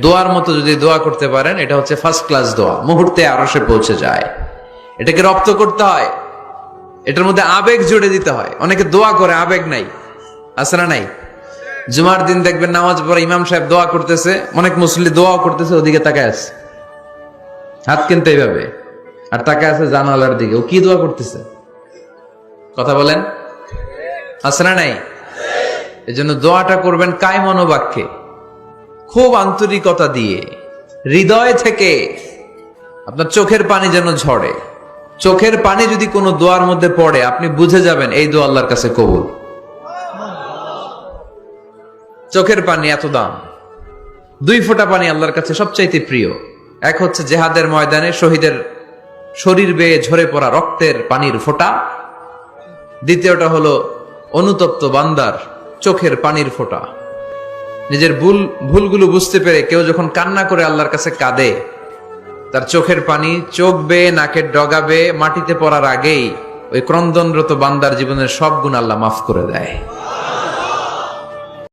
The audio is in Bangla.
দোয়ার মতো যদি দোয়া করতে পারেন, এটা হচ্ছে ফার্স্ট ক্লাস দোয়া, মুহূর্তে আরশে পৌঁছে যায়। এটাকে রপ্ত করতে হয়, এটার মধ্যে আবেগ জুড়ে দিতে হয়। অনেকে দোয়া করে আবেগ নাই, আছে না নাই? জুমার দিন দেখবেন নামাজ পড়ে ইমাম সাহেব দোয়া করতেছে, অনেক মুসল্লি দোয়া করতেছে, ওদিকে তাকায় আছে, হাত কিনতে এইভাবে, আর তাকায় আছে জানালার দিকে। ও কি দোয়া করতেছে? কথা বলেন, আছে না নাই? এই জন্য দোয়াটা করবেন কায় মনোবাক্যে, খুব আন্তরিকতা দিয়ে, হৃদয় থেকে। আপনার চোখের পানি যেন ঝরে। চোখের পানি যদি কোনো দোয়ার মধ্যে পড়ে, আপনি বুঝে যাবেন এই দোয়া আল্লাহর কাছে কবুল। চোখের পানি এত দাম। 2 ফোঁটা পানি আল্লাহর কাছে সবচাইতে প্রিয়। এক হচ্ছে জেহাদের ময়দানে শহীদের শরীর বেয়ে ঝরে পড়া রক্তের পানির ফোঁটা। দ্বিতীয়টা হলো অনুতপ্ত বান্দার চোখের পানির ফোঁটা। নিজের ভুলগুলো বুঝতে পেরে কেউ যখন কান্না করে আল্লাহর কাছে কাঁদে, তার চোখের পানি চোখ বেয়ে নাকের ডগা বেয়ে মাটিতে পড়ার আগেই ওই ক্রন্দনরত বান্দার জীবনের সব গুণ আল্লাহ মাফ করে দেয়।